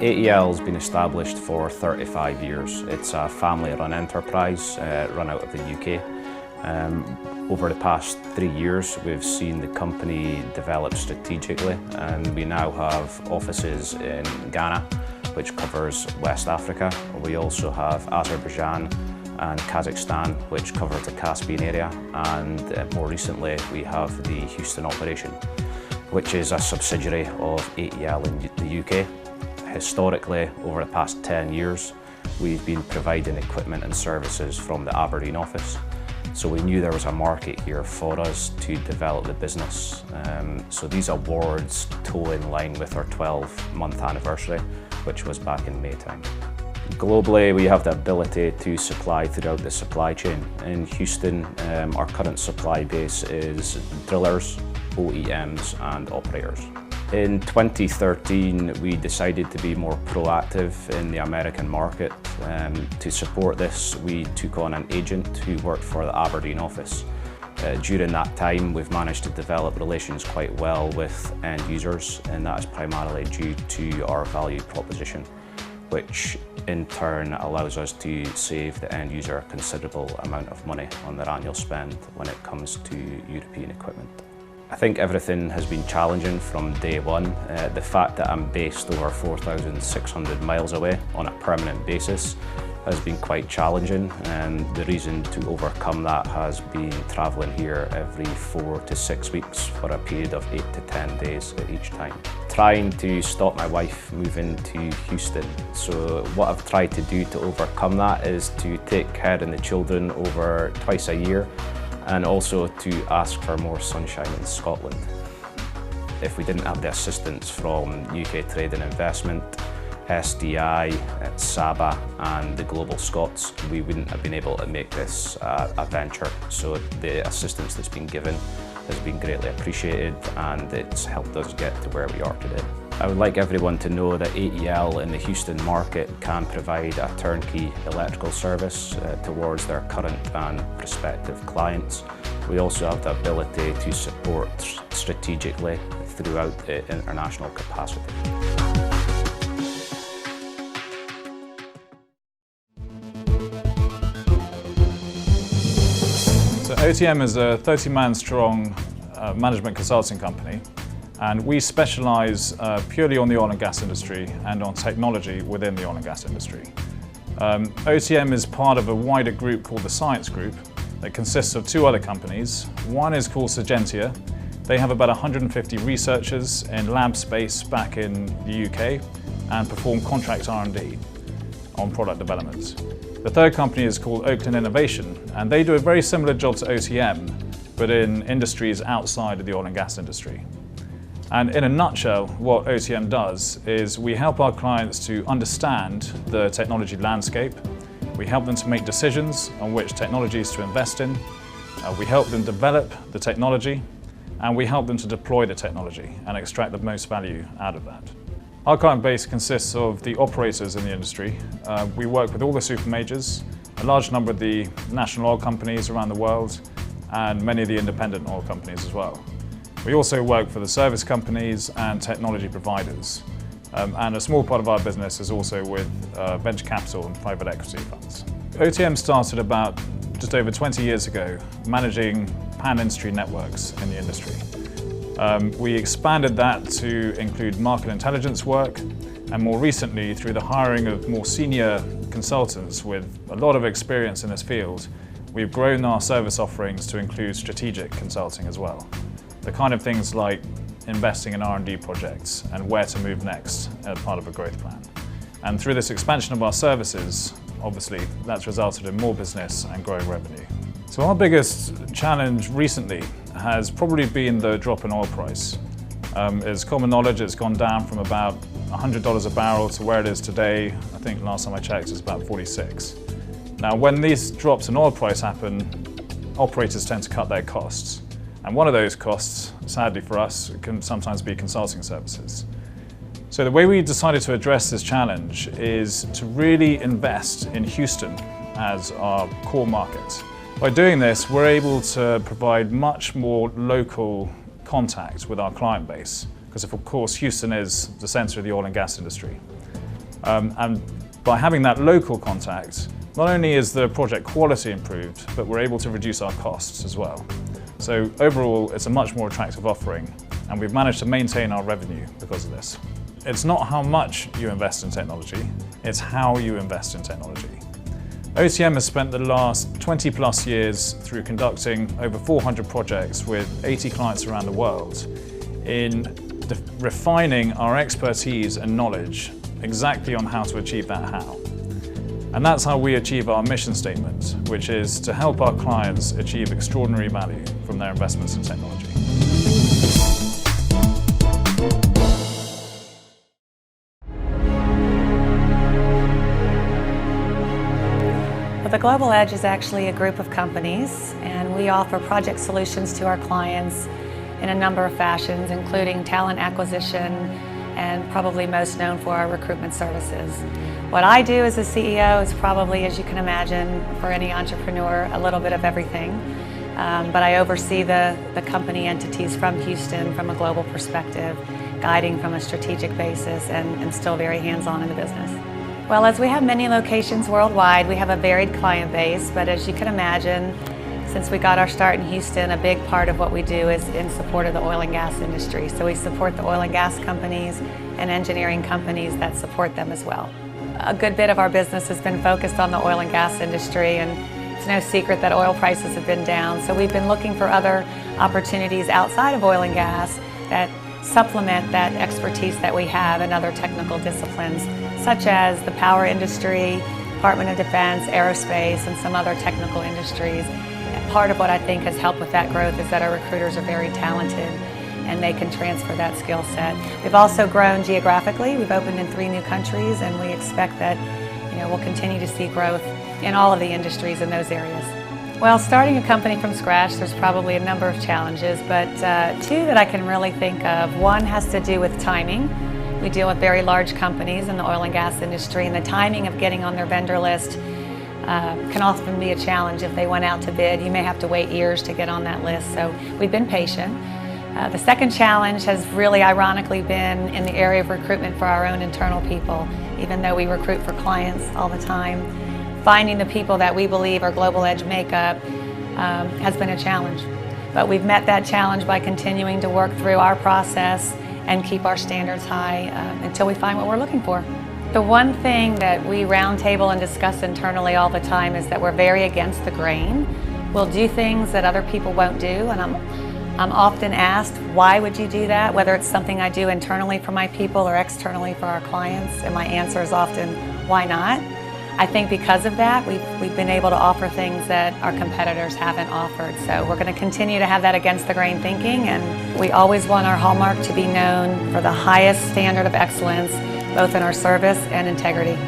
AEL has been established for 35 years. It's a family-run enterprise run out of the UK. Over the past 3 years, we've seen the company develop strategically, and we now have offices in Ghana, which covers West Africa. We also have Azerbaijan and Kazakhstan, which cover the Caspian area, and more recently we have the Houston operation, which is a subsidiary of AEL in the UK. Historically, over the past 10 years, we've been providing equipment and services from the Aberdeen office. So we knew there was a market here for us to develop the business. So these awards toe in line with our 12-month anniversary, which was back in May time. Globally, we have the ability to supply throughout the supply chain. In Houston, our current supply base is drillers, OEMs and operators. In 2013, we decided to be more proactive in the American market. To support this, we took on an agent who worked for the Aberdeen office. During that time, we've managed to develop relations quite well with end users, and that is primarily due to our value proposition, which in turn allows us to save the end user a considerable amount of money on their annual spend when it comes to European equipment. I think everything has been challenging from day one. The fact that I'm based over 4,600 miles away on a permanent basis has been quite challenging, and the reason to overcome that has been travelling here every 4 to 6 weeks for a period of 8 to 10 days at each time. Trying to stop my wife moving to Houston. So what I've tried to do to overcome that is to take care of the children over twice a year, and also to ask for more sunshine in Scotland. If we didn't have the assistance from UK Trade and Investment, SDI, SABA and the Global Scots, we wouldn't have been able to make this a venture. So the assistance that's been given has been greatly appreciated, and it's helped us get to where we are today. I would like everyone to know that AEL in the Houston market can provide a turnkey electrical service towards their current and prospective clients. We also have the ability to support strategically throughout the international capacity. So OTM is a 30-man strong management consulting company, and we specialise purely on the oil and gas industry and on technology within the oil and gas industry. OTM is part of a wider group called the Science Group that consists of 2 other companies. One is called Sagentia. They have about 150 researchers in lab space back in the UK and perform contract R&D on product developments. The third company is called Oakland Innovation, and they do a very similar job to OTM, but in industries outside of the oil and gas industry. And in a nutshell, what OTM does is we help our clients to understand the technology landscape. We help them to make decisions on which technologies to invest in. We help them develop the technology, and we help them to deploy the technology and extract the most value out of that. Our client base consists of the operators in the industry. We work with all the super majors, a large number of the national oil companies around the world, and many of the independent oil companies as well. We also work for the service companies and technology providers. And a small part of our business is also with venture capital and private equity funds. OTM started about just over 20 years ago managing pan-industry networks in the industry. We expanded that to include market intelligence work, and more recently through the hiring of more senior consultants with a lot of experience in this field, we've grown our service offerings to include strategic consulting as well. The kind of things like investing in R&D projects and where to move next as part of a growth plan. And through this expansion of our services, obviously that's resulted in more business and growing revenue. So our biggest challenge recently has probably been the drop in oil price. It's common knowledge it's gone down from about $100 a barrel to where it is today. I think last time I checked it's about 46. Now when these drops in oil price happen, operators tend to cut their costs. And one of those costs, sadly for us, can sometimes be consulting services. So the way we decided to address this challenge is to really invest in Houston as our core market. By doing this, we're able to provide much more local contact with our client base, because of course Houston is the center of the oil and gas industry. And by having that local contact, not only is the project quality improved, but we're able to reduce our costs as well. So overall, it's a much more attractive offering, and we've managed to maintain our revenue because of this. It's not how much you invest in technology, it's how you invest in technology. OCM has spent the last 20 plus years through conducting over 400 projects with 80 clients around the world in refining our expertise and knowledge exactly on how to achieve that how. And that's how we achieve our mission statement, which is to help our clients achieve extraordinary value from their investments in technology. The Global Edge is actually a group of companies, and we offer project solutions to our clients in a number of fashions, including talent acquisition and probably most known for our recruitment services. What I do as a CEO is probably, as you can imagine, for any entrepreneur, a little bit of everything. But I oversee the company entities from Houston from a global perspective, guiding from a strategic basis, and still very hands-on in the business. Well, as we have many locations worldwide, we have a varied client base, but as you can imagine, since we got our start in Houston, a big part of what we do is in support of the oil and gas industry. So we support the oil and gas companies and engineering companies that support them as well. A good bit of our business has been focused on the oil and gas industry, and it's no secret that oil prices have been down. So we've been looking for other opportunities outside of oil and gas that supplement that expertise that we have in other technical disciplines, such as the power industry, Department of Defense, aerospace, and some other technical industries. And part of what I think has helped with that growth is that our recruiters are very talented and they can transfer that skill set. We've also grown geographically. We've opened in 3 new countries, and we expect that we'll continue to see growth in all of the industries in those areas. Well, starting a company from scratch, there's probably a number of challenges, but 2 that I can really think of. One has to do with timing. We deal with very large companies in the oil and gas industry, and the timing of getting on their vendor list can often be a challenge. If they went out to bid, you may have to wait years to get on that list, so we've been patient. The second challenge has really ironically been in the area of recruitment for our own internal people. Even though we recruit for clients all the time, finding the people that we believe are Global Edge makeup has been a challenge. But we've met that challenge by continuing to work through our process and keep our standards high until we find what we're looking for. The one thing that we roundtable and discuss internally all the time is that we're very against the grain. We'll do things that other people won't do, and I'm often asked, why would you do that? Whether it's something I do internally for my people or externally for our clients, and my answer is often, why not? I think because of that, we've been able to offer things that our competitors haven't offered. So we're going to continue to have that against the grain thinking, and we always want our hallmark to be known for the highest standard of excellence, both in our service and integrity.